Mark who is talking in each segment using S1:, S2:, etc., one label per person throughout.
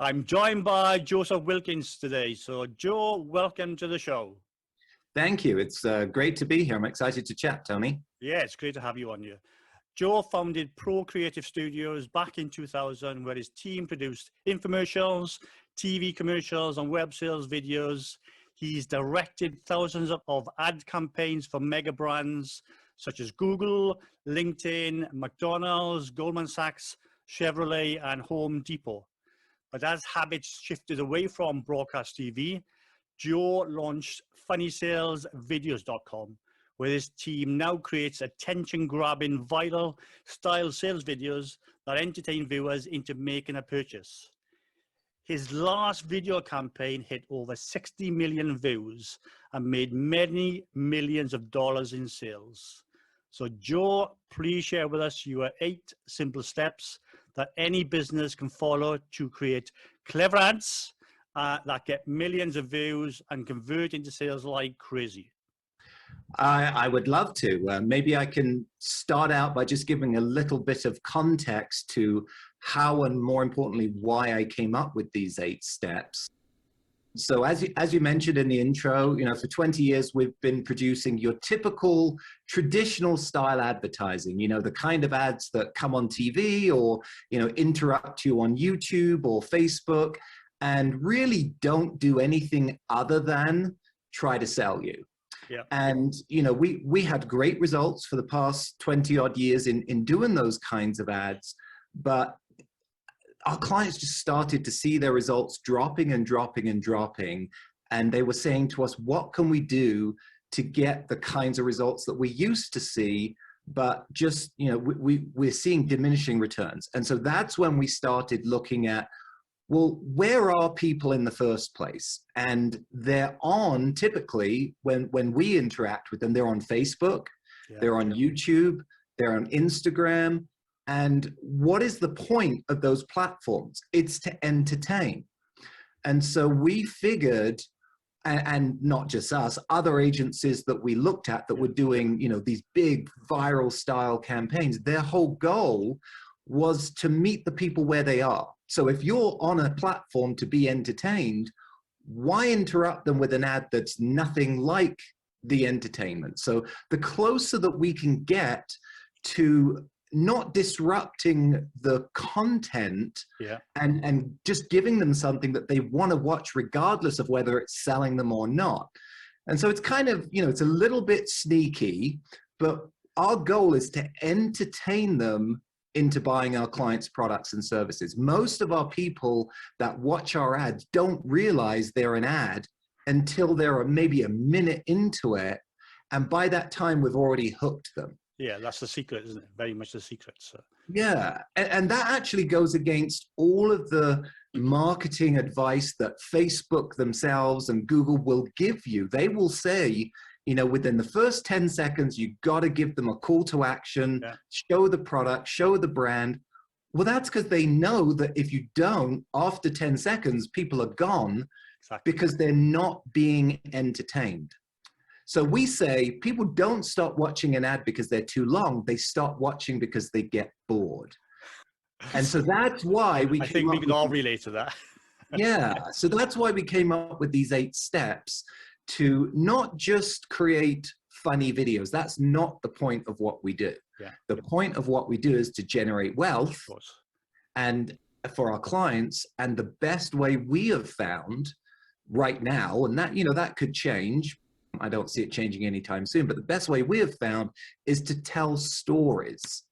S1: I'm joined by Joseph Wilkins today. So, Joe, welcome to the show.
S2: Thank you. It's great to be here. I'm excited to chat, Tony.
S1: Yeah, it's great to have you on here. Joe founded ProCreative Studios back in 2000, where his team produced infomercials, TV commercials, and web sales videos. He's directed thousands of ad campaigns for mega brands such as Google, LinkedIn, McDonald's, Goldman Sachs, Chevrolet, and Home Depot. But as habits shifted away from broadcast TV, Joe launched funnysalesvideos.com, where his team now creates attention-grabbing, viral style sales videos that entertain viewers into making a purchase. His last video campaign hit over 60 million views and made many millions of dollars in sales. So Joe, please share with us your 8 simple steps that any business can follow to create clever ads that get millions of views and convert into sales like crazy.
S2: I would love to. Maybe I can start out by just giving a little bit of context to how and more importantly, why I came up with these 8 steps. So as you mentioned in the intro, for 20 years, we've been producing your typical traditional style advertising, the kind of ads that come on TV or, interrupt you on YouTube or Facebook and really don't do anything other than try to sell you.
S1: Yeah.
S2: And, we had great results for the past 20 odd years in doing those kinds of ads, but our clients just started to see their results dropping and dropping and dropping. And they were saying to us, what can we do to get the kinds of results that we used to see, but just, we're seeing diminishing returns. And so that's when we started looking at, well, where are people in the first place? And they're on, typically, when we interact with them, they're on Facebook, they're on YouTube, they're on Instagram. And what is the point of those platforms? It's to entertain. And so we figured, and not just us, other agencies that we looked at that were doing, these big viral style campaigns, their whole goal was to meet the people where they are. So if you're on a platform to be entertained, why interrupt them with an ad that's nothing like the entertainment? So the closer that we can get to not disrupting the content and just giving them something that they want to watch regardless of whether it's selling them or not. And so it's kind of, it's a little bit sneaky, but our goal is to entertain them into buying our clients' products and services. Most of our people that watch our ads don't realize they're an ad until they're maybe a minute into it. And by that time, we've already hooked them.
S1: Yeah, that's the secret, isn't it? Very much the secret. So.
S2: Yeah, and that actually goes against all of the marketing advice that Facebook themselves and Google will give you. They will say, within the first 10 seconds, you've got to give them a call to action, show the product, show the brand. Well, that's because they know that if you don't, after 10 seconds, people are gone because they're not being entertained. So we say people don't stop watching an ad because they're too long. They stop watching because they get bored. And so that's why
S1: I think we can all relate to that.
S2: Yeah. So that's why we came up with these 8 steps to not just create funny videos. That's not the point of what we do.
S1: Yeah.
S2: The point of what we do is to generate wealth and for our clients. And the best way we have found right now, and that, that could change, I don't see it changing anytime soon, but the best way we have found is to tell stories.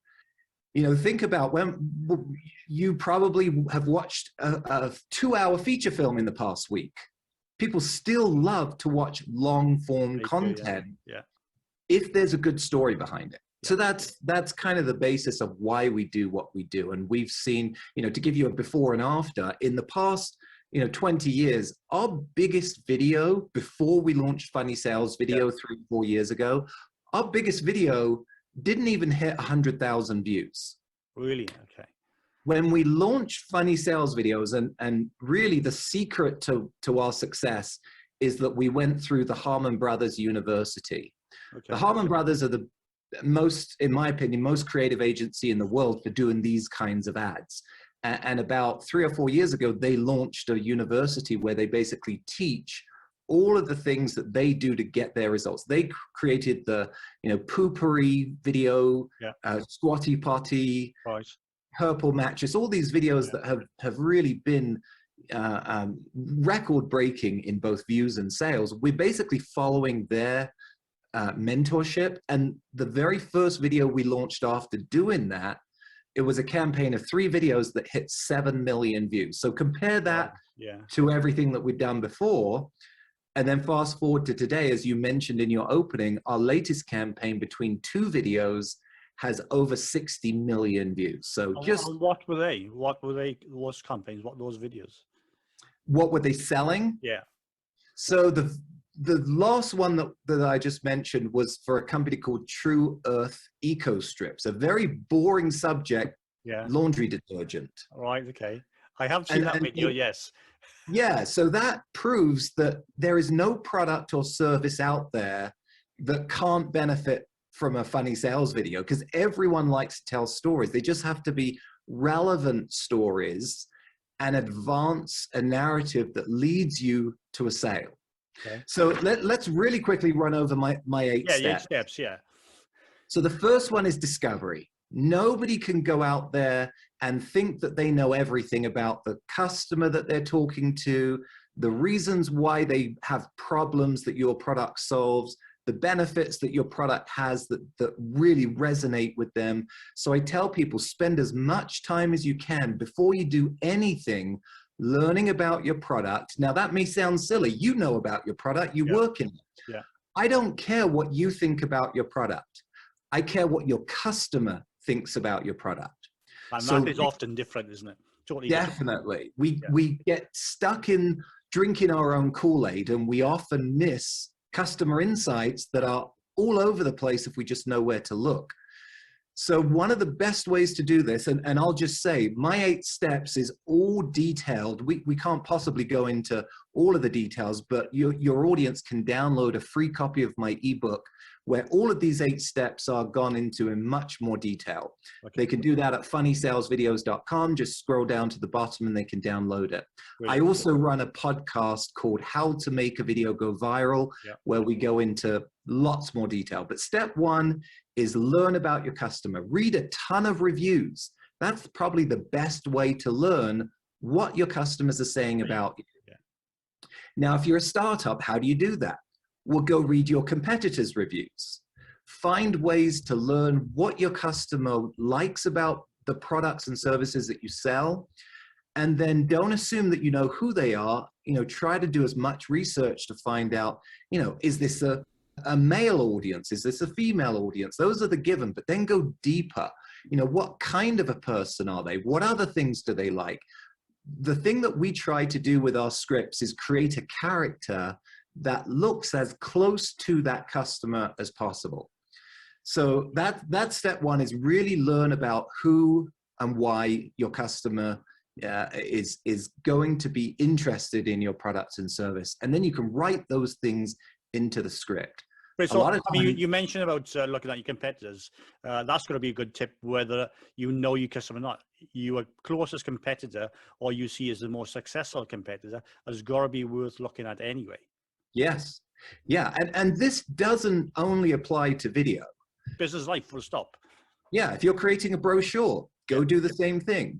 S2: Think about when you probably have watched a 2-hour feature film in the past week. People still love to watch long form content if there's a good story behind it. So that's kind of the basis of why we do what we do. And we've seen, to give you a before and after, in the past 20 years, our biggest video before we launched Funny Sales Video 3-4 years ago, our biggest video didn't even hit 100,000 views.
S1: Really? Okay.
S2: When we launched Funny Sales Videos, and really the secret to our success is that we went through the Harmon Brothers University. Okay. The Harmon Brothers are the most, in my opinion, most creative agency in the world for doing these kinds of ads. And about 3 or 4 years ago, they launched a university where they basically teach all of the things that they do to get their results. They created the, poopery video,
S1: Yeah.
S2: squatty potty,
S1: Right.
S2: purple mattress, all these videos that have really been record breaking in both views and sales. We're basically following their mentorship. And the very first video we launched after doing that, it was a campaign of 3 videos that hit 7 million views. So compare that to everything that we've done before. And then fast forward to today, as you mentioned in your opening, our latest campaign between 2 videos has over 60 million views. So just
S1: what were they? What were they? Those campaigns? What those videos?
S2: What were they selling?
S1: Yeah.
S2: So the last one that I just mentioned was for a company called True Earth Eco Strips, a very boring subject, laundry detergent.
S1: Right. Okay. I have seen that video. Yes.
S2: Yeah. So that proves that there is no product or service out there that can't benefit from a funny sales video, because everyone likes to tell stories. They just have to be relevant stories and advance a narrative that leads you to a sale.
S1: Okay.
S2: So let's really quickly run over my 8 steps.
S1: 8 steps, yeah.
S2: So the first one is discovery. Nobody can go out there and think that they know everything about the customer that they're talking to, the reasons why they have problems that your product solves, the benefits that your product has that really resonate with them. So I tell people, spend as much time as you can before you do anything learning about your product. Now that may sound silly. You know about your product, you work in it.
S1: Yeah.
S2: I don't care what you think about your product. I care what your customer thinks about your product.
S1: And that is often different, isn't it? Totally
S2: definitely. We get stuck in drinking our own Kool-Aid, and we often miss customer insights that are all over the place if we just know where to look. So one of the best ways to do this, and I'll just say, my 8 steps is all detailed. We can't possibly go into all of the details, but your audience can download a free copy of my ebook where all of these 8 steps are gone into in much more detail. Okay. They can do that at funnysalesvideos.com. Just scroll down to the bottom and they can download it. Really? I also run a podcast called How to Make a Video Go Viral, where we go into lots more detail. But step 1 is learn about your customer. Read a ton of reviews. That's probably the best way to learn what your customers are saying about you. Now, if you're a startup, how do you do that? Well, go read your competitors' reviews. Find ways to learn what your customer likes about the products and services that you sell. And then don't assume that you know who they are. Try to do as much research to find out, is this a male audience? Is this a female audience? Those are the given, but then go deeper. What kind of a person are they? What other things do they like? The thing that we try to do with our scripts is create a character that looks as close to that customer as possible. So that step 1 is really learn about who and why your customer is going to be interested in your product and service. And then you can write those things into the script.
S1: But so, you mentioned about looking at your competitors. That's going to be a good tip, whether you know your customer or not. Your closest competitor, or you see as the most successful competitor, has got to be worth looking at anyway.
S2: Yes. Yeah. And this doesn't only apply to video.
S1: Business life, full stop.
S2: Yeah. If you're creating a brochure, go do the same thing.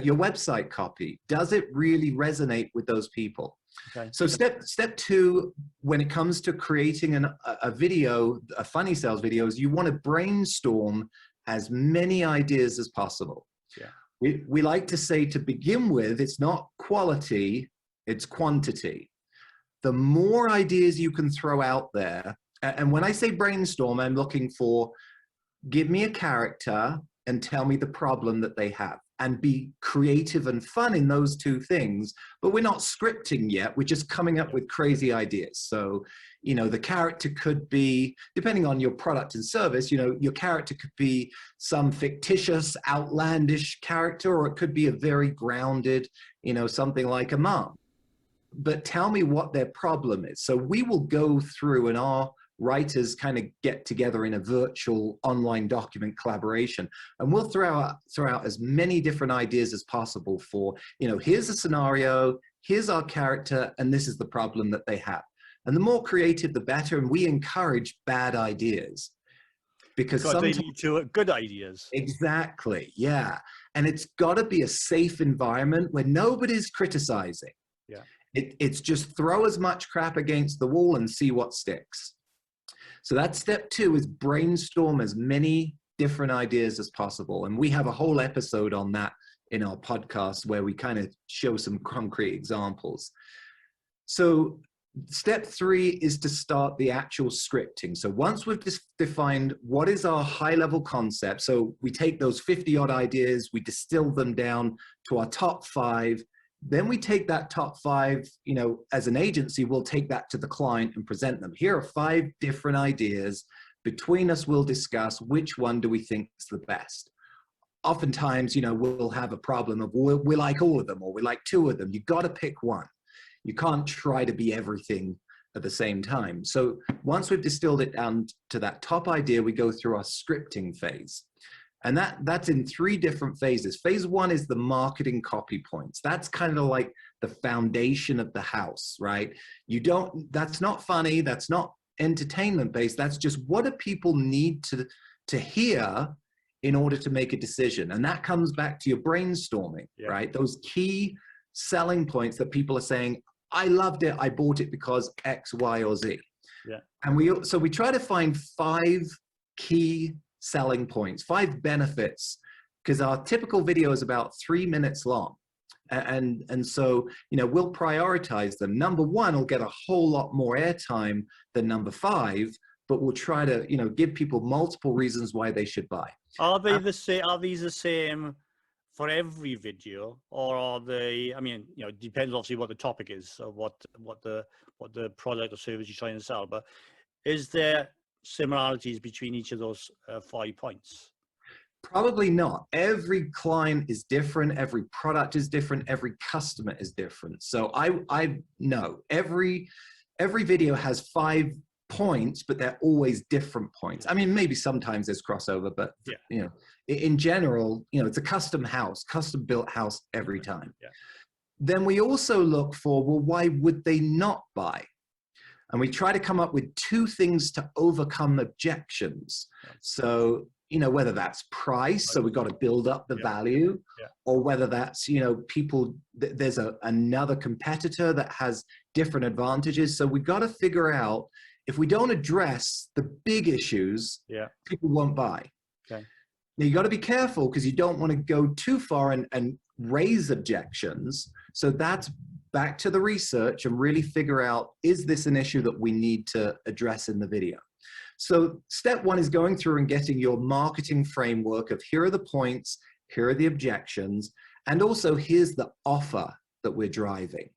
S2: Your website copy, does it really resonate with those people? Okay. So step 2, when it comes to creating a video, a funny sales video, is you want to brainstorm as many ideas as possible. Yeah. We like to say, to begin with, it's not quality, it's quantity. The more ideas you can throw out there, and when I say brainstorm, I'm looking for, give me a character and tell me the problem that they have, and be creative and fun in those 2 things. But we're not scripting yet. We're just coming up with crazy ideas. So, the character could be, depending on your product and service, your character could be some fictitious, outlandish character, or it could be a very grounded, something like a mom. But tell me what their problem is. So we will go through in our writers kind of get together in a virtual online document collaboration, and we'll throw out as many different ideas as possible for, you know, here's a scenario, here's our character, and this is the problem that they have. And the more creative, the better. And we encourage bad ideas because sometimes
S1: they lead to good ideas.
S2: Exactly. Yeah. And it's got to be a safe environment where nobody's criticizing.
S1: Yeah.
S2: It's just throw as much crap against the wall and see what sticks. So that's step 2, is brainstorm as many different ideas as possible. And we have a whole episode on that in our podcast where we kind of show some concrete examples. So step 3 is to start the actual scripting. So once we've defined what is our high-level concept, so we take those 50-odd ideas, we distill them down to our top 5, then we take that top 5, you know, as an agency, we'll take that to the client and present them. Here are 5 different ideas. Between us, we'll discuss which one do we think is the best. Oftentimes, you know, we'll have a problem of we like all of them or we like 2 of them. You've got to pick one. You can't try to be everything at the same time. So once we've distilled it down to that top idea, we go through our scripting phase. And that's in 3 different phases. Phase 1 is the marketing copy points. That's kind of like the foundation of the house, right? That's not funny, that's not entertainment based, that's just what do people need to hear in order to make a decision. And that comes back to your brainstorming, right? Those key selling points that people are saying, I loved it, I bought it because X, Y, or Z. Yeah. And we try to find 5 key selling points, 5 benefits, because our typical video is about 3 minutes long. And so, you know, we'll prioritize them. Number 1 will get a whole lot more airtime than number 5, but we'll try to, you know, give people multiple reasons why they should buy.
S1: Are these the same for every video, or are they, I mean, you know, it depends obviously what the topic is, or what the product or service you're trying to sell, but is there similarities between each of those 5 points?
S2: Probably not. Every client is different, every product is different, every customer is different. So I know every video has 5 points, but they're always different points. I mean, maybe sometimes there's crossover, but you know, in general, you know, it's a custom built house every time. Yeah. Then we also look for, well, why would they not buy? And we try to come up with 2 things to overcome objections. So, you know, whether that's price, so we've got to build up the value, or whether that's, you know, there's another competitor that has different advantages. So we've got to figure out, if we don't address the big issues, people won't buy. Okay. Now, you got to be careful because you don't want to go too far and raise objections. So that's back to the research and really figure out, is this an issue that we need to address in the video? So step 1 is going through and getting your marketing framework of, here are the points, here are the objections, and also here's the offer that we're driving.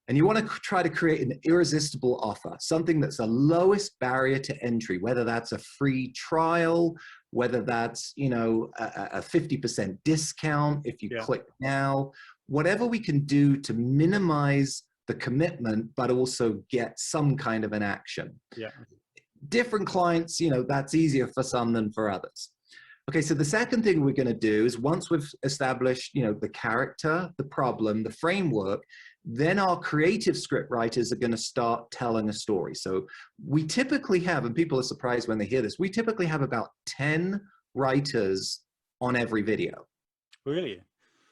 S2: And you want to try to create an irresistible offer, something that's the lowest barrier to entry, whether that's a free trial, whether that's, you know, a 50% discount if you click now, whatever we can do to minimize the commitment, but also get some kind of an action. Yeah. Different clients, you know, that's easier for some than for others. Okay, so the second thing we're going to do is, once we've established, you know, the character, the problem, the framework, then our creative script writers are going to start telling a story. So we typically have, and people are surprised when they hear this, we typically have about 10 writers on every video.
S1: Really?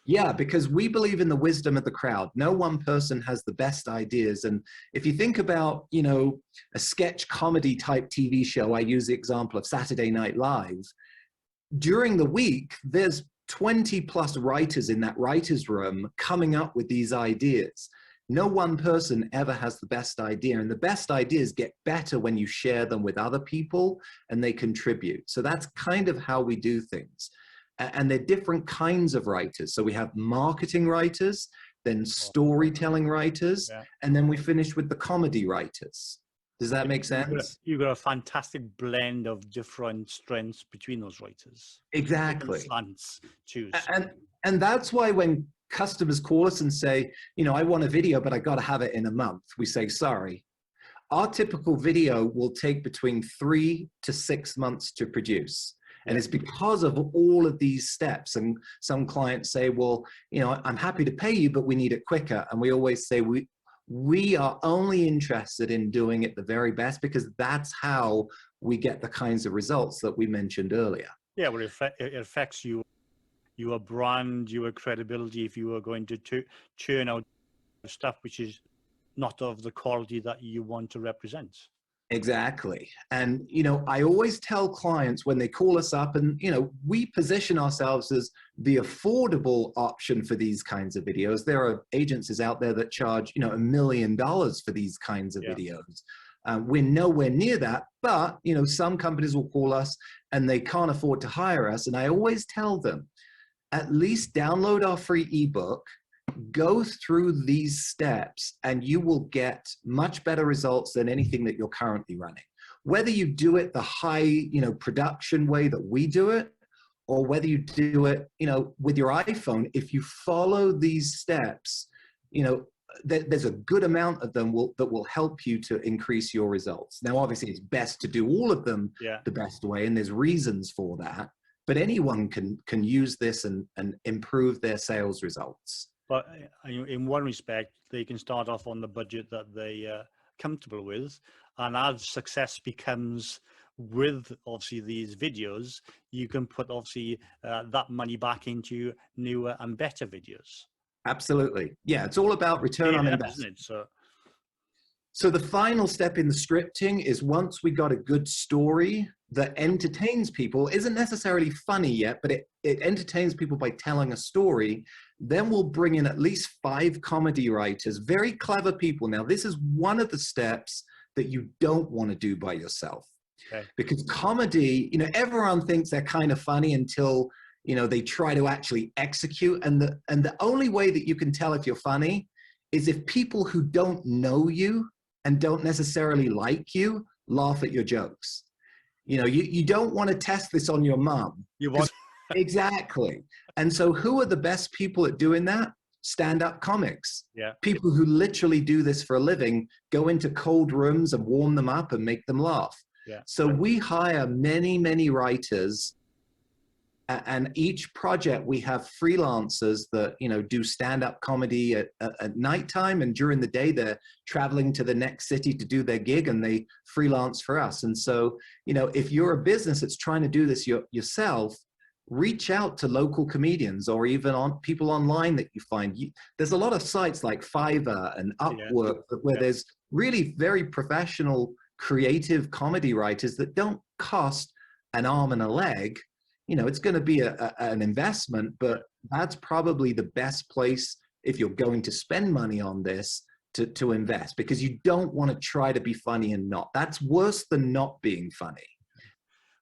S2: Yeah, because we believe in the wisdom of the crowd. No one person has the best ideas. And if you think about, you know, a sketch comedy type TV show, I use the example of Saturday Night Live. During the week, there's 20+ writers in that writer's room coming up with these ideas. No one person ever has the best idea, and the best ideas get better when you share them with other people and they contribute. So that's kind of how we do things. And they're different kinds of writers. So we have marketing writers, then storytelling writers, and then we finish with the comedy writers. Does that make sense?
S1: You've got a fantastic blend of different strengths between those writers.
S2: Exactly.
S1: Slants, choose.
S2: And that's why when customers call us and say, you know, I want a video, but I got to have it in a month, we say, sorry, our typical video will take between 3 to 6 months to produce. And it's because of all of these steps. And some clients say, well, you know, I'm happy to pay you, but we need it quicker. And we always say, we are only interested in doing it the very best, because that's how we get the kinds of results that we mentioned earlier.
S1: Yeah, well, it affects you, your brand, your credibility, if you are going to churn out stuff which is not of the quality that you want to represent.
S2: Exactly. And, you know, I always tell clients when they call us up, and, you know, we position ourselves as the affordable option for these kinds of videos. There are agencies out there that charge, you know, $1 million for these kinds of videos. We're nowhere near that, but, you know, some companies will call us and they can't afford to hire us. And I always tell them, at least download our free ebook, go through these steps, and you will get much better results than anything that you're currently running. Whether you do it the high, you know, production way that we do it, or whether you do it, you know, with your iPhone, if you follow these steps, you know, there's a good amount of them that will help you to increase your results. Now, obviously, it's best to do all of them the best way, and there's reasons for that. But anyone can use this and improve their sales results.
S1: But in one respect, they can start off on the budget that they are comfortable with. And as success becomes with, obviously, these videos, you can put, obviously, that money back into newer and better videos.
S2: Absolutely. Yeah, it's all about return on investment.
S1: Isn't it?
S2: So the final step in the scripting is, once we got a good story that entertains people, isn't necessarily funny yet, but it entertains people by telling a story, then we'll bring in at least 5 comedy writers, very clever people. Now, this is one of the steps that you don't want to do by yourself. Okay. Because comedy, you know, everyone thinks they're kind of funny until, you know, they try to actually execute. And the only way that you can tell if you're funny is if people who don't know you and don't necessarily like you laugh at your jokes. You know, you don't want to test this on your mom.
S1: You want
S2: exactly. And so who are the best people at doing that? Stand-up comics.
S1: Yeah.
S2: People who literally do this for a living, go into cold rooms and warm them up and make them laugh.
S1: Yeah.
S2: So we hire many, many writers, and each project we have freelancers that, you know, do stand-up comedy at nighttime, and during the day they're traveling to the next city to do their gig, and they freelance for us. And so, you know, if you're a business that's trying to do this yourself, reach out to local comedians, or even on people online that you find. There's a lot of sites like Fiverr and Upwork where there's really very professional, creative comedy writers that don't cost an arm and a leg. You know, it's going to be an investment, but that's probably the best place, if you're going to spend money on this, to invest, because you don't want to try to be funny and not. That's worse than not being funny.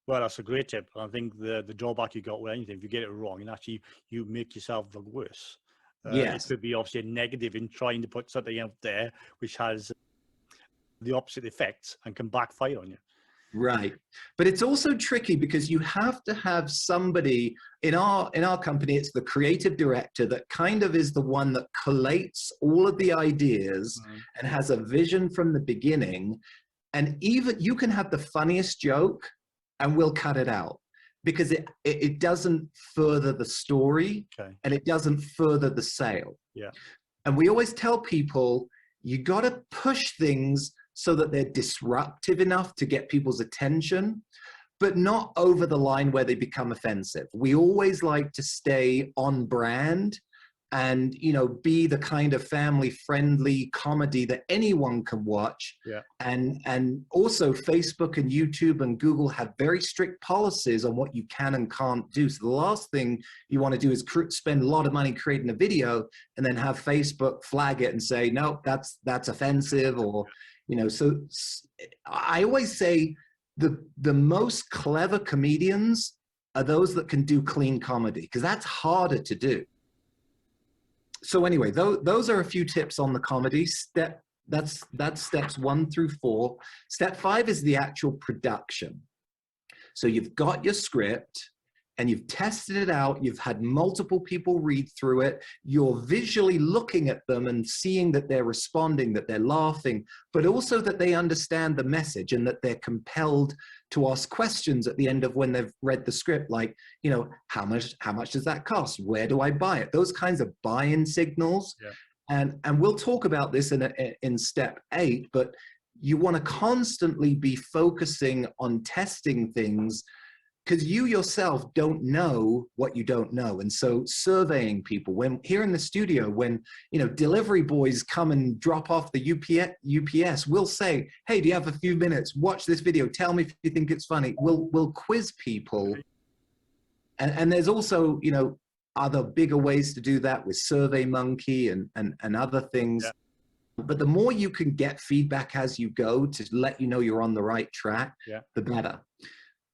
S1: Well, that's a great tip. I think the drawback you got with anything, if you get it wrong, and actually you make yourself look worse. It could be obviously a negative in trying to put something out there which has the opposite effects and can backfire on you.
S2: Right. But it's also tricky, because you have to have somebody in our company. It's the creative director that kind of is the one that collates all of the ideas and has a vision from the beginning. And even you can have the funniest joke and we'll cut it out, because it doesn't further the story and it doesn't further the sale. Yeah. And we always tell people, you got to push things so that they're disruptive enough to get people's attention, but not over the line where they become offensive. We always like to stay on brand and, you know, be the kind of family-friendly comedy that anyone can watch. Yeah. And also Facebook and YouTube and Google have very strict policies on what you can and can't do. So the last thing you want to do is spend a lot of money creating a video and then have Facebook flag it and say, no, that's offensive, or, you know. So I always say the most clever comedians are those that can do clean comedy, because that's harder to do. So anyway, those are a few tips on the comedy. That's steps 1 through 4. Step 5 is the actual production. So you've got your script and you've tested it out, you've had multiple people read through it, you're visually looking at them and seeing that they're responding, that they're laughing, but also that they understand the message and that they're compelled to ask questions at the end of when they've read the script, like, you know, how much does that cost? Where do I buy it? Those kinds of buy-in signals.
S1: Yeah.
S2: And we'll talk about this in step 8, but you want to constantly be focusing on testing things, because you yourself don't know what you don't know. And so surveying people, when here in the studio, when, you know, delivery boys come and drop off the UPS, we'll say, hey, do you have a few minutes? Watch this video. Tell me if you think it's funny. We'll quiz people. And there's also, you know, other bigger ways to do that with SurveyMonkey and other things. Yeah. But the more you can get feedback as you go to let you know you're on the right track, yeah, the better.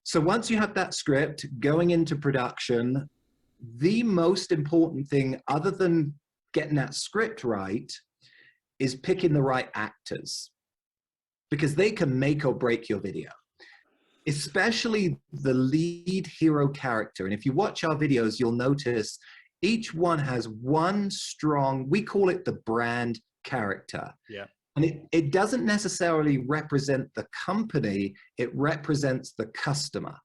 S2: So once you have that script going into production, the most important thing, other than getting that script right, is picking the right actors, because they can make or break your video, especially the lead hero character. And if you watch our videos, you'll notice each one has one strong, we call it the brand character. Yeah. And it doesn't necessarily represent the company, it represents the customer.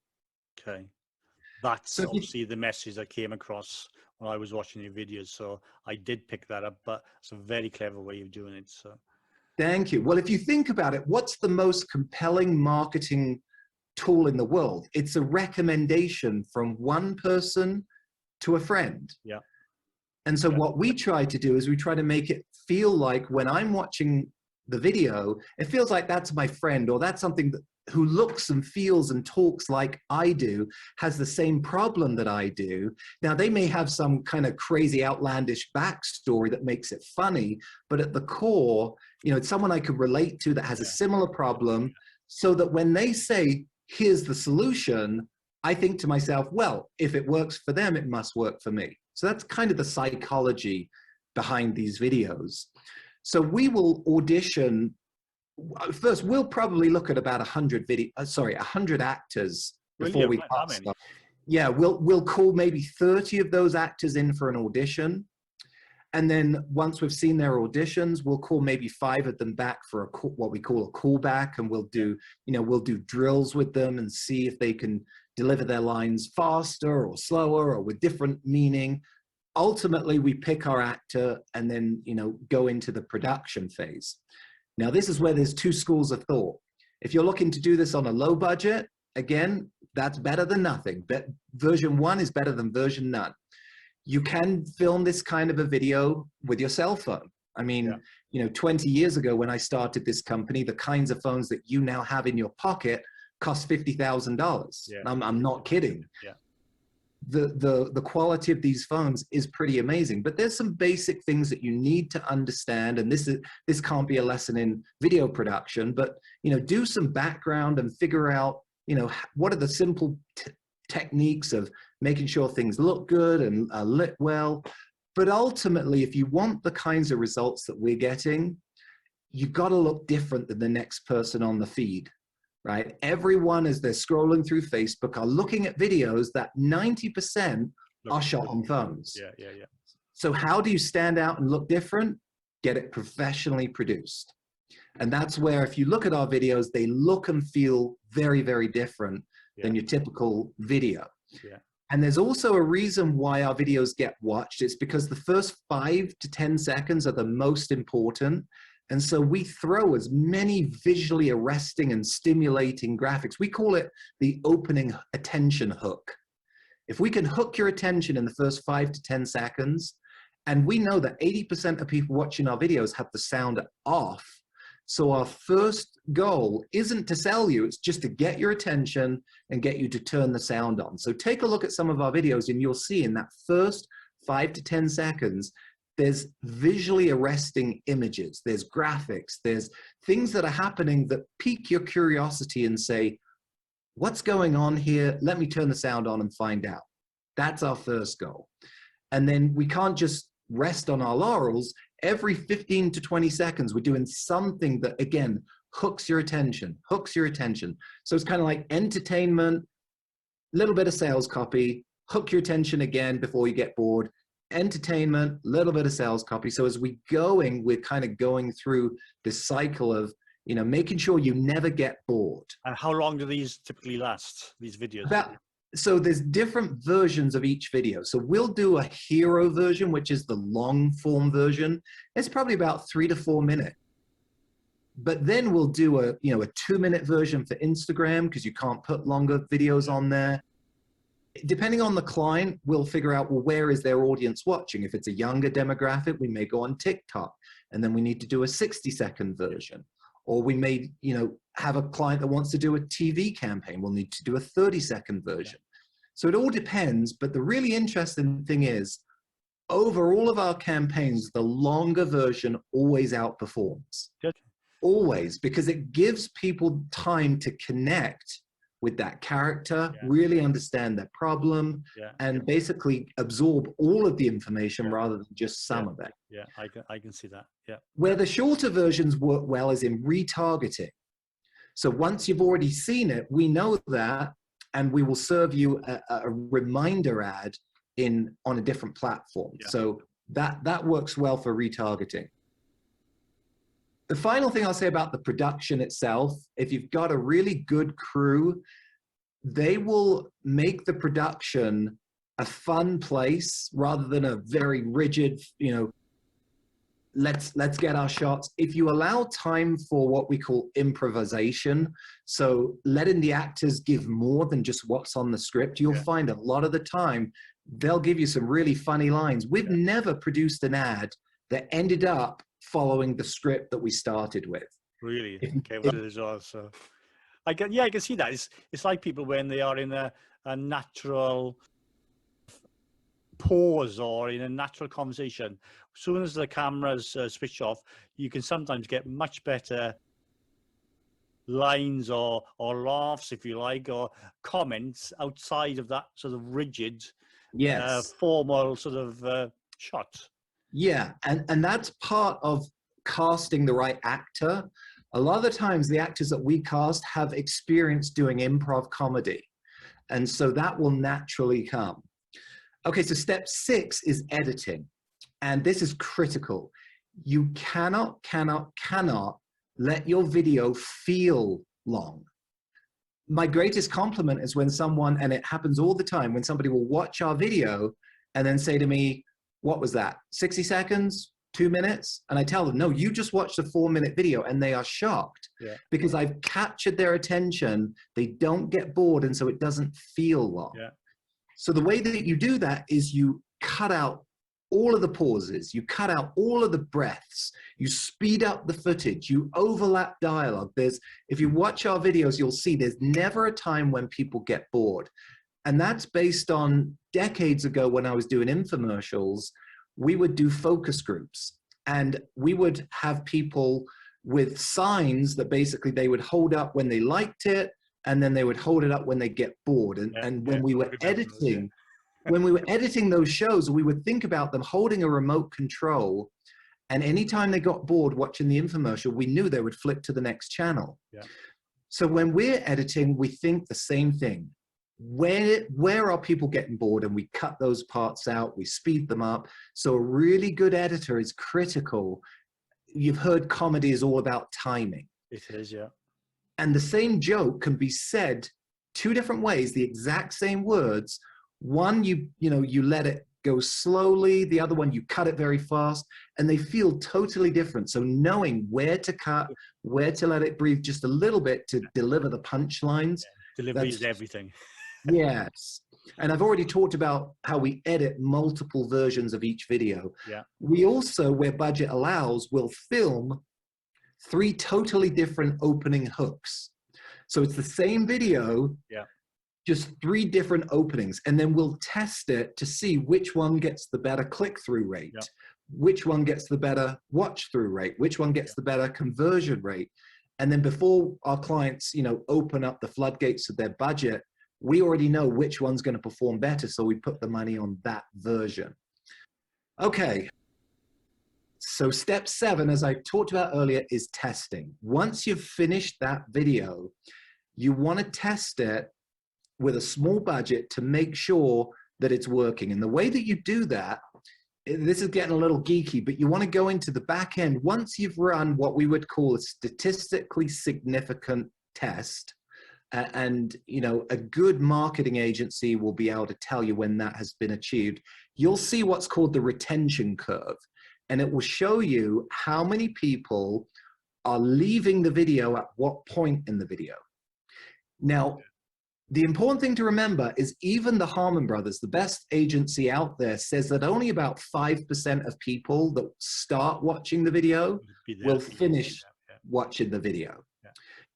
S1: Okay. That's obviously the message that came across when I was watching your videos. So I did pick that up, but it's a very clever way of doing it. So
S2: thank you. Well, if you think about it, what's the most compelling marketing tool in the world? It's a recommendation from one person to a friend. Yeah. And so what we try to do is we try to make it feel like when I'm watching the video, it feels like that's my friend, or that's something that, who looks and feels and talks like I do, has the same problem that I do. Now, they may have some kind of crazy outlandish backstory that makes it funny, but at the core, you know, it's someone I could relate to that has a similar problem, so that when they say, here's the solution, I think to myself, well, if it works for them, it must work for me. So that's kind of the psychology behind these videos. So we will audition. First, we'll probably look at about 100 actors before we start. Yeah, we'll call maybe 30 of those actors in for an audition. And then once we've seen their auditions, we'll call maybe 5 of them back for what we call a callback. And we'll do, you know, we'll do drills with them and see if they can deliver their lines faster or slower or with different meaning. Ultimately, we pick our actor and then, you know, go into the production phase. Now, this is where there's 2 schools of thought. If you're looking to do this on a low budget, again, that's better than nothing. But version 1 is better than version none. You can film this kind of a video with your cell phone. I mean, you know, 20 years ago when I started this company, the kinds of phones that you now have in your pocket cost $50,000. Yeah. I'm not kidding. Yeah. The quality of these phones is pretty amazing, but there's some basic things that you need to understand, and this can't be a lesson in video production, but, you know, do some background and figure out, you know, what are the simple techniques of making sure things look good and are lit well. But ultimately, if you want the kinds of results that we're getting, you've got to look different than the next person on the feed. Right? Everyone, as they're scrolling through Facebook, are looking at videos that 90% are shot on phones. Yeah. So how do you stand out and look different? Get it professionally produced. And that's where, if you look at our videos, they look and feel very, very different than your typical video. Yeah. And there's also a reason why our videos get watched. It's because the first 5 to 10 seconds are the most important. And so we throw as many visually arresting and stimulating graphics. We call it the opening attention hook. If we can hook your attention in the first 5 to 10 seconds, and we know that 80% of people watching our videos have the sound off. So our first goal isn't to sell you, it's just to get your attention and get you to turn the sound on. So take a look at some of our videos and you'll see in that first 5 to 10 seconds, there's visually arresting images, there's graphics, there's things that are happening that pique your curiosity and say, what's going on here? Let me turn the sound on and find out. That's our first goal. And then we can't just rest on our laurels. Every 15 to 20 seconds, we're doing something that, again, hooks your attention, hooks your attention. So it's kind of like entertainment, little bit of sales copy, hook your attention again before you get bored, entertainment, a little bit of sales copy. So as we're kind of going through this cycle of, you know, making sure you never get bored.
S1: And how long do these typically last, these videos?
S2: So there's different versions of each video. So we'll do a hero version, which is the long form version. It's probably about 3 to 4 minutes. But then we'll do a 2-minute version for Instagram, because you can't put longer videos on there. Depending on the client, we'll figure out, well, where is their audience watching? If it's a younger demographic, we may go on TikTok, and then we need to do a 60-second version. Or we may, you know, have a client that wants to do a TV campaign. We'll need to do a 30-second version. So it all depends. But the really interesting thing is, over all of our campaigns, the longer version always outperforms.
S1: Good.
S2: Always, because it gives people time to connect with that character, really understand their problem, and basically absorb all of the information rather than just some of it.
S1: Yeah, I can see that. Yeah.
S2: Where the shorter versions work well is in retargeting. So once you've already seen it, we know that, and we will serve you a reminder ad on a different platform. So that works well for retargeting. The final thing I'll say about the production itself, if you've got a really good crew, they will make the production a fun place rather than a very rigid, you know, let's get our shots. If you allow time for what we call improvisation, so letting the actors give more than just what's on the script, you'll find a lot of the time they'll give you some really funny lines. We've never produced an ad that ended up following the script that we started with.
S1: Really? Okay, well, as well. So I can see that. It's like people when they are in a natural pause or in a natural conversation. As soon as the cameras switch off, you can sometimes get much better lines or laughs, if you like, or comments outside of that sort of rigid, formal sort of shot.
S2: Yeah, and that's part of casting the right actor. A lot of the times the actors that we cast have experience doing improv comedy, and so that will naturally come. Okay, so step 6 is editing, and this is critical. You cannot let your video feel long. My greatest compliment is when someone, and it happens all the time, when somebody will watch our video and then say to me, what was that? 60 seconds? 2 minutes? And I tell them, no, you just watched a 4-minute video, and they are shocked because I've captured their attention. They don't get bored, and so it doesn't feel long. So the way that you do that is you cut out all of the pauses, you cut out all of the breaths, you speed up the footage, you overlap dialogue. If you watch our videos, you'll see there's never a time when people get bored. And that's based on decades ago when I was doing infomercials. We would do focus groups, and we would have people with signs that basically they would hold up when they liked it, and then they would hold it up when they get bored. And when we were editing, when we were editing those shows, we would think about them holding a remote control, and anytime they got bored watching the infomercial, we knew they would flick to the next channel. So when we're editing, we think the same thing. Where are people getting bored? And we cut those parts out, we speed them up. So a really good editor is critical. You've heard comedy is all about timing.
S1: It is, yeah.
S2: And the same joke can be said 2 different ways, the exact same words. One, you let it go slowly. The other one, you cut it very fast, and they feel totally different. So knowing where to cut, where to let it breathe just a little bit to deliver the punchlines.
S1: Delivery is everything.
S2: Yes. And I've already talked about how we edit multiple versions of each video. We also, where budget allows, will film 3 totally different opening hooks. So it's the same video, just 3 different openings. And then we'll test it to see which one gets the better click-through rate, which one gets the better watch-through rate, which one gets the better conversion rate. And then before our clients, open up the floodgates of their budget, we already know which one's going to perform better, so we put the money on that version. Okay, so step 7, as I talked about earlier, is testing. Once you've finished that video, you want to test it with a small budget to make sure that it's working. And the way that you do that, this is getting a little geeky, but you want to go into the back end. Once you've run what we would call a statistically significant test, and you know, a good marketing agency will be able to tell you when that has been achieved. You'll see what's called the retention curve, and it will show you how many people are leaving the video at what point in the video. Now, the important thing to remember is even the Harmon Brothers, the best agency out there, says that only about 5% of people that start watching the video will finish watching the video.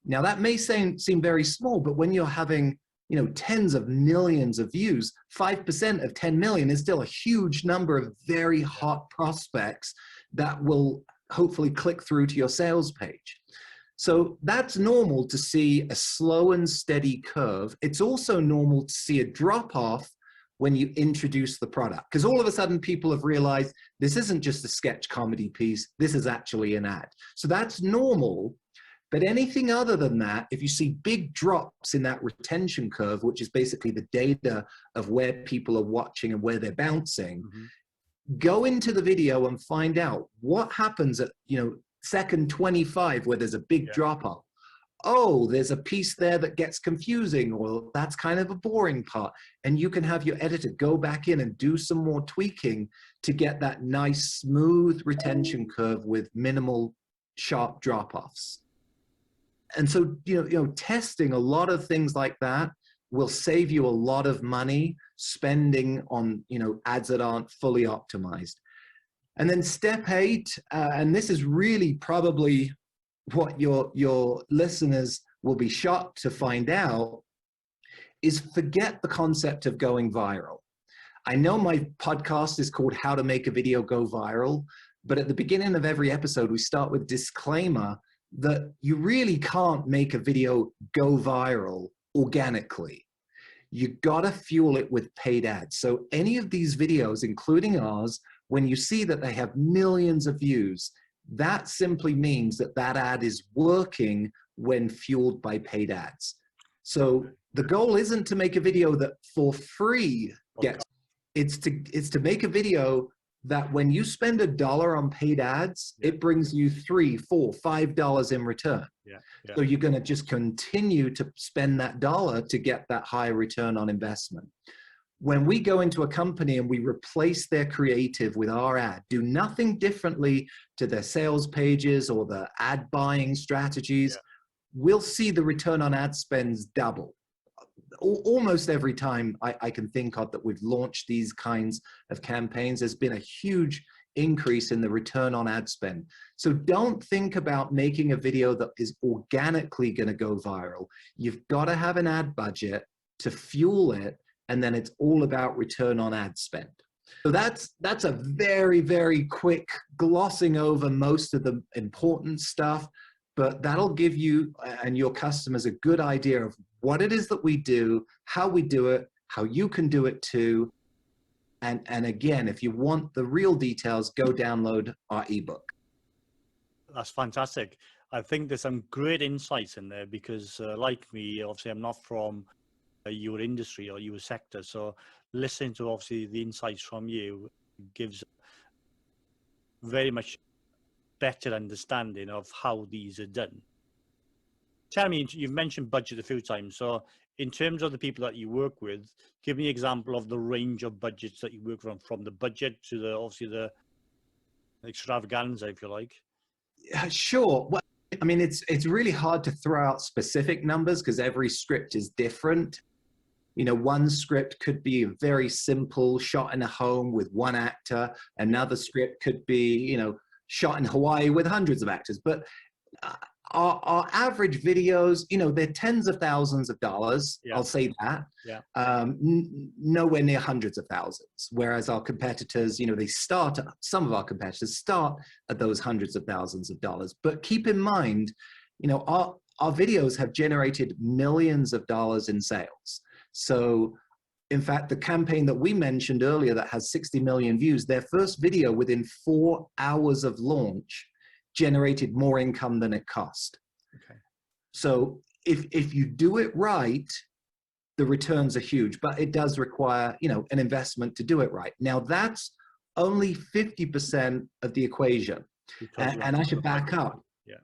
S2: Now that may seem very small, but when you're having, you know, tens of millions of views, 5% of 10 million is still a huge number of very hot prospects that will hopefully click through to your sales page. So that's normal to see a slow and steady curve. It's also normal to see a drop off when you introduce the product, because all of a sudden people have realized this isn't just a sketch comedy piece, this is actually an ad. So that's normal. But anything other than that, if you see big drops in that retention curve, which is basically the data of where people are watching and where they're bouncing, go into the video and find out what happens at, you know, second 25 where there's a big drop off. Oh, there's a piece there that gets confusing, or that's kind of a boring part. And you can have your editor go back in and do some more tweaking to get that nice smooth retention curve with minimal sharp drop-offs. And so, you know, testing a lot of things like that will save you a lot of money spending on, you know, ads that aren't fully optimized. And then step 8, and this is really probably what your listeners will be shocked to find out, is forget the concept of going viral. I know my podcast is called How to Make a Video Go Viral, but at the beginning of every episode, we start with disclaimer that you really can't make a video go viral organically. You gotta fuel it with paid ads. So any of these videos, including ours, when you see that they have millions of views, that simply means that that ad is working when fueled by paid ads. So the goal isn't to make a video that for free gets, it's to make a video that when you spend $1 on paid ads, it brings you $3, $4, $5 in return. So you're going to just continue to spend that dollar to get that high return on investment. When we go into a company and we replace their creative with our ad, do nothing differently to their sales pages or the ad buying strategies, we'll see the return on ad spends double. Almost every time I can think of that we've launched these kinds of campaigns, there's been a huge increase in the return on ad spend. So don't think about making a video that is organically going to go viral. You've got to have an ad budget to fuel it, and then it's all about return on ad spend. So that's a very, very quick glossing over most of the important stuff, but that'll give you and your customers a good idea of what it is that we do, how we do it, how you can do it too. And again, if you want the real details, go download our ebook.
S1: That's fantastic. I think there's some great insights in there because like me, obviously I'm not from your industry or your sector. So listening to obviously the insights from you gives very much better understanding of how these are done. Tell me, you've mentioned budget a few times. So in terms of the people that you work with, give me an example of the range of budgets that you work from the budget to the, obviously the extravaganza, if you like.
S2: Sure. Well, I mean, it's really hard to throw out specific numbers because every script is different. You know, one script could be a very simple shot in a home with one actor. Another script could be, you know, shot in Hawaii with hundreds of actors. But our average videos, you know, they're tens of thousands of dollars. I'll say that. Nowhere near hundreds of thousands. Whereas our competitors, you know, some of our competitors start at those hundreds of thousands of dollars. But keep in mind, you know, our videos have generated millions of dollars in sales. So in fact, the campaign that we mentioned earlier that has 60 million views, their first video within 4 hours of launch generated more income than it cost. Okay. So if you do it right, the returns are huge, but it does require, you know, an investment to do it right. Now that's only 50% of the equation. And I should back up.
S1: Yeah.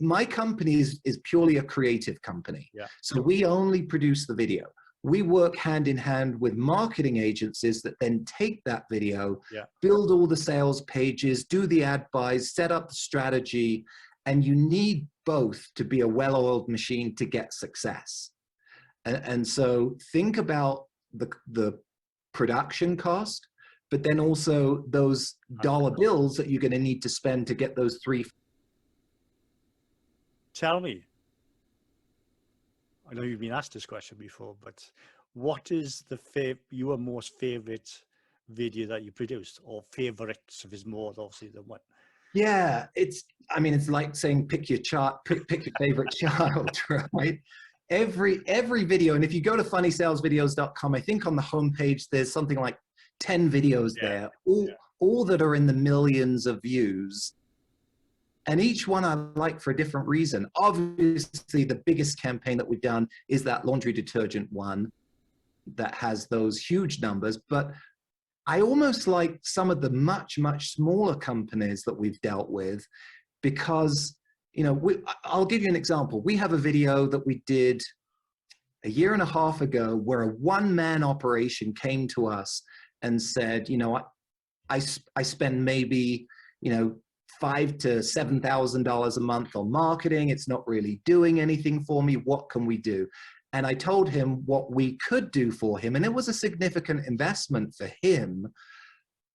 S2: My company is purely a creative company.
S1: Yeah.
S2: So we only produce the video. We work hand in hand with marketing agencies that then take that video,
S1: yeah.
S2: build all the sales pages, do the ad buys, set up the strategy, and you need both to be a well-oiled machine to get success. And so think about the production cost, but then also those dollar bills that you're going to need to spend to get those three.
S1: Tell me, I know you've been asked this question before, but what is your most favorite video that you produced, or favorites if it's more obviously than one?
S2: Yeah, I mean, it's like saying pick your favorite child, right? Every video, and if you go to funnysalesvideos.com, I think on the homepage there's something like 10 videos there, all that are in the millions of views. And each one I like for a different reason. Obviously, the biggest campaign that we've done is that laundry detergent one that has those huge numbers. But I almost like some of the much, much smaller companies that we've dealt with, because, you know, I'll give you an example. We have a video that we did a year and a half ago where a one-man operation came to us and said, you know, I spend maybe, you know, $5,000 to $7,000 a month on marketing. It's not really doing anything for me. What can we do? And I told him what we could do for him. And it was a significant investment for him.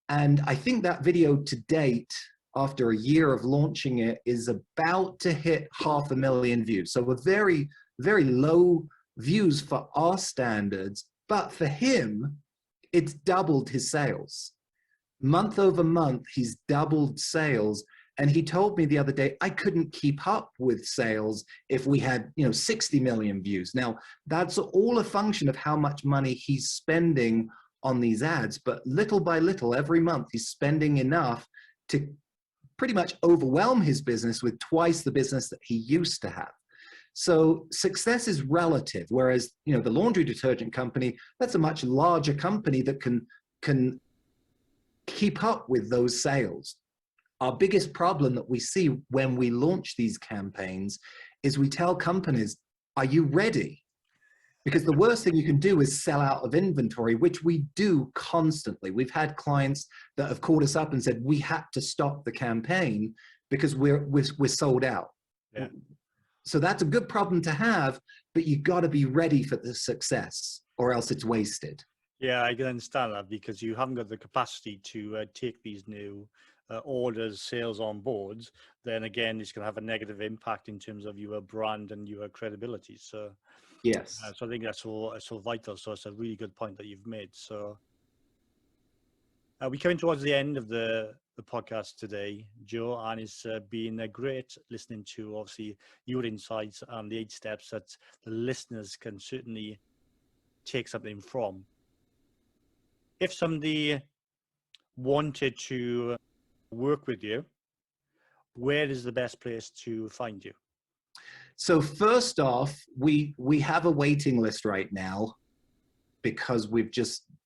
S2: And I think that video to date, after a year of launching it, is about to hit 500,000 views. So we're very, very low views for our standards, but for him, it's doubled his sales. Month over month, he's doubled sales. And he told me the other day, I couldn't keep up with sales if we had, you know, 60 million views. Now, that's all a function of how much money he's spending on these ads. But little by little, every month, he's spending enough to pretty much overwhelm his business with twice the business that he used to have. So success is relative. Whereas, you know, the laundry detergent company, that's a much larger company that can keep up with those sales. Our biggest problem that we see when we launch these campaigns is we tell companies, are you ready? Because the worst thing you can do is sell out of inventory, which we do constantly. We've had clients that have called us up and said, we had to stop the campaign because we're sold out.
S1: Yeah.
S2: So that's a good problem to have, but you got to be ready for the success or else it's wasted.
S1: Yeah, I can understand that, because you haven't got the capacity to take these new orders, sales on boards. Then again, it's going to have a negative impact in terms of your brand and your credibility. So
S2: yes,
S1: so I think that's so vital. So it's a really good point that you've made. So we're coming towards the end of the podcast today, Joe, and it's been great listening to obviously your insights and the 8 steps that the listeners can certainly take something from. If somebody wanted to work with you, where is the best place to find you?
S2: So first off, we have a waiting list right now because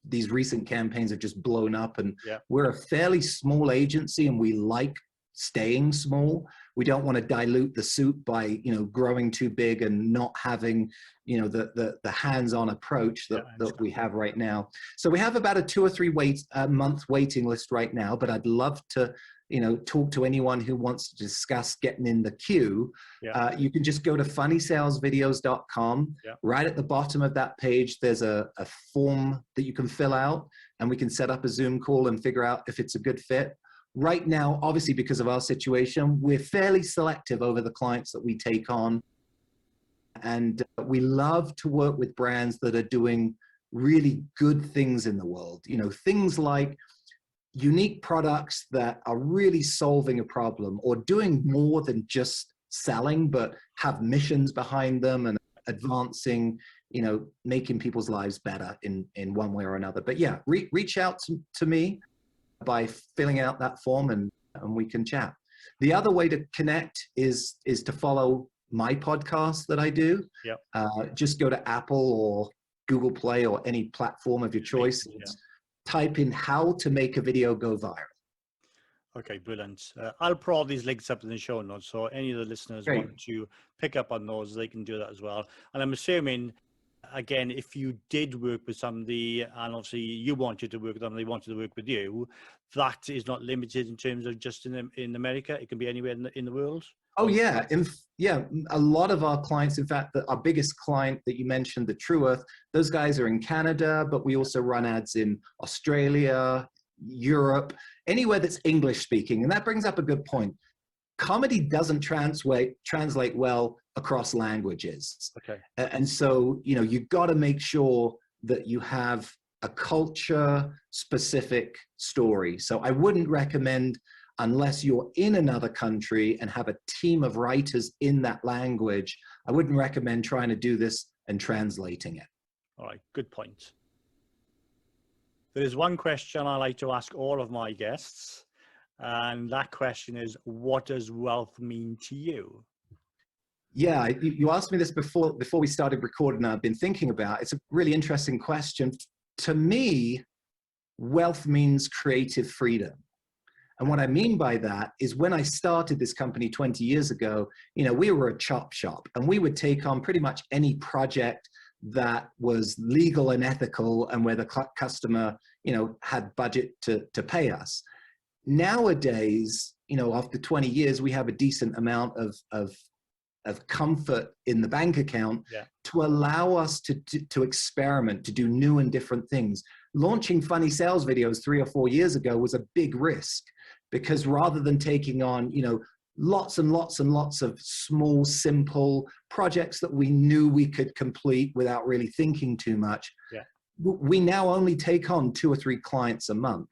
S2: these recent campaigns have just blown up, and we're a fairly small agency and we like staying small. We don't want to dilute the soup by, you know, growing too big and not having, you know, the hands-on approach that we have right now. So we have about a 2 or 3 month waiting list right now, but I'd love to, you know, talk to anyone who wants to discuss getting in the queue. You can just go to funnysalesvideos.com. Right at the bottom of that page, there's a form that you can fill out, and we can set up a Zoom call and figure out if it's a good fit. Right now, obviously, because of our situation, we're fairly selective over the clients that we take on. And we love to work with brands that are doing really good things in the world. You know, things like unique products that are really solving a problem or doing more than just selling, but have missions behind them and advancing, you know, making people's lives better in one way or another. But yeah, reach out to me by filling out that form and we can chat. The other way to connect is to follow my podcast that I do. Just go to Apple or Google Play or any platform of your choice. Type in how to make a video go viral.
S1: Okay, brilliant. I'll put all these links up in the show notes, so any of the listeners want to pick up on those, they can do that as well. And I'm assuming, again, if you did work with somebody and obviously you wanted to work with them, they wanted to work with you, that is not limited in terms of just in America. It can be anywhere in the world.
S2: Oh yeah, a lot of our clients, in fact, our biggest client that you mentioned, the True Earth, those guys are in Canada, but we also run ads in Australia, Europe, anywhere that's English speaking. And that brings up a good point. Comedy doesn't translate well across languages.
S1: Okay.
S2: And so, you know, you've got to make sure that you have a culture specific story. So I wouldn't recommend, unless you're in another country and have a team of writers in that language, I wouldn't recommend trying to do this and translating it.
S1: All right, good point. There is one question I like to ask all of my guests, and that question is, what does wealth mean to you?
S2: Yeah, you asked me this before we started recording, and I've been thinking about it. It's a really interesting question. To me, wealth means creative freedom. And what I mean by that is when I started this company 20 years ago, you know, we were a chop shop and we would take on pretty much any project that was legal and ethical and where the customer, you know, had budget to pay us. Nowadays, you know, after 20 years, we have a decent amount of comfort in the bank account to allow us to experiment, to do new and different things. Launching funny sales videos 3 or 4 years ago was a big risk, because rather than taking on, you know, lots and lots and lots of small, simple projects that we knew we could complete without really thinking too much, we now only take on 2 or 3 clients a month.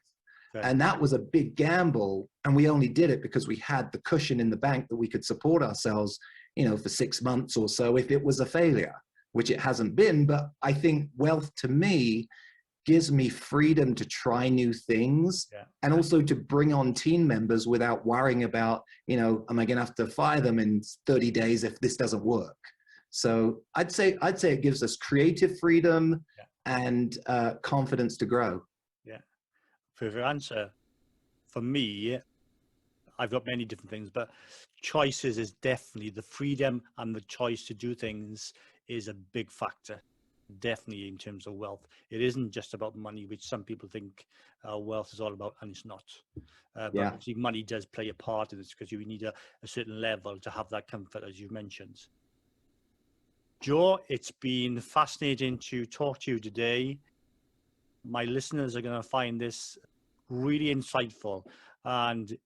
S2: And that was a big gamble. And we only did it because we had the cushion in the bank that we could support ourselves, you know, for 6 months or so if it was a failure, which it hasn't been. But I think wealth to me gives me freedom to try new things and also to bring on team members without worrying about, you know, am I going to have to fire them in 30 days if this doesn't work? So I'd say it gives us creative freedom and confidence to grow. Yeah.
S1: Perfect answer. For me, I've got many different things, but choices is definitely the freedom, and the choice to do things is a big factor. Definitely in terms of wealth. It isn't just about money, which some people think wealth is all about, and it's not. But obviously money does play a part in this, because you need a certain level to have that comfort, as you mentioned. Joe, it's been fascinating to talk to you today. My listeners are going to find this really insightful, and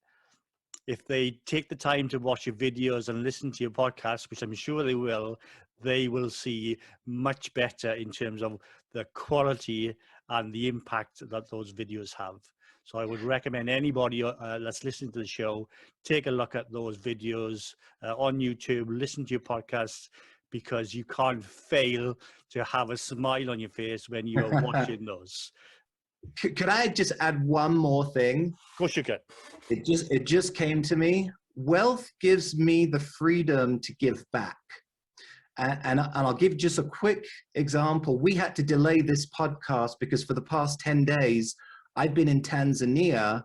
S1: if they take the time to watch your videos and listen to your podcast, which I'm sure they will see much better in terms of the quality and the impact that those videos have. So I would recommend anybody that's listening to the show, take a look at those videos on YouTube, listen to your podcasts, because you can't fail to have a smile on your face when you're watching those.
S2: Could I just add one more thing?
S1: Of course you can.
S2: It just came to me. Wealth gives me the freedom to give back. And I'll give just a quick example. We had to delay this podcast because for the past 10 days, I've been in Tanzania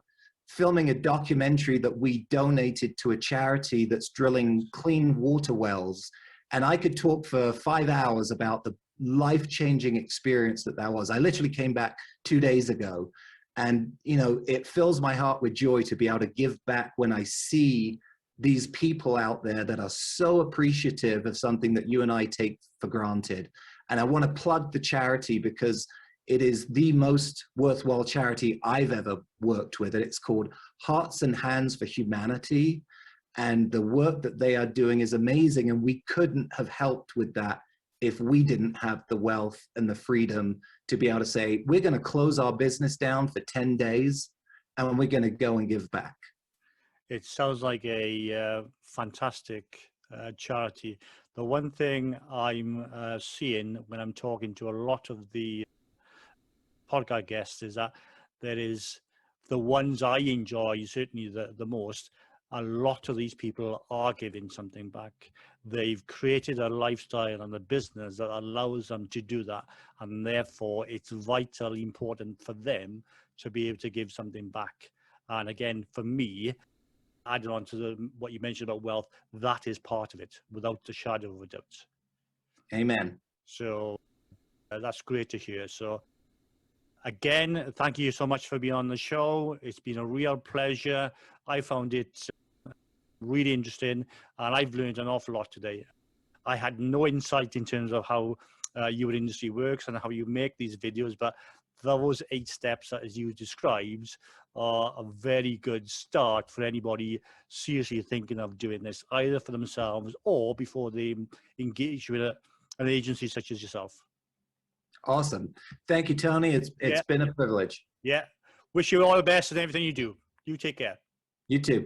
S2: filming a documentary that we donated to a charity that's drilling clean water wells. And I could talk for 5 hours about the life-changing experience that was. I literally came back 2 days ago, and you know, it fills my heart with joy to be able to give back when I see these people out there that are so appreciative of something that you and I take for granted. And I want to plug the charity because it is the most worthwhile charity I've ever worked with. And it's called Hearts and Hands for Humanity. And the work that they are doing is amazing. And we couldn't have helped with that if we didn't have the wealth and the freedom to be able to say, we're going to close our business down for 10 days and we're going to go and give back.
S1: It sounds like a fantastic charity. The one thing I'm seeing when I'm talking to a lot of the podcast guests is that there is the ones I enjoy certainly the most a lot of these people are giving something back. They've created a lifestyle and a business that allows them to do that. And therefore, it's vitally important for them to be able to give something back. And again, for me, adding on to what you mentioned about wealth, that is part of it, without a shadow of a doubt.
S2: Amen.
S1: So that's great to hear. So again, thank you so much for being on the show. It's been a real pleasure. I found it really interesting, and I've learned an awful lot today. I had no insight in terms of how your industry works and how you make these videos, but those 8 steps, as you described, are a very good start for anybody seriously thinking of doing this, either for themselves or before they engage with an agency such as yourself.
S2: Awesome. Thank you, Tony. It's been a privilege.
S1: Yeah. Wish you all the best in everything you do. You take care.
S2: You too.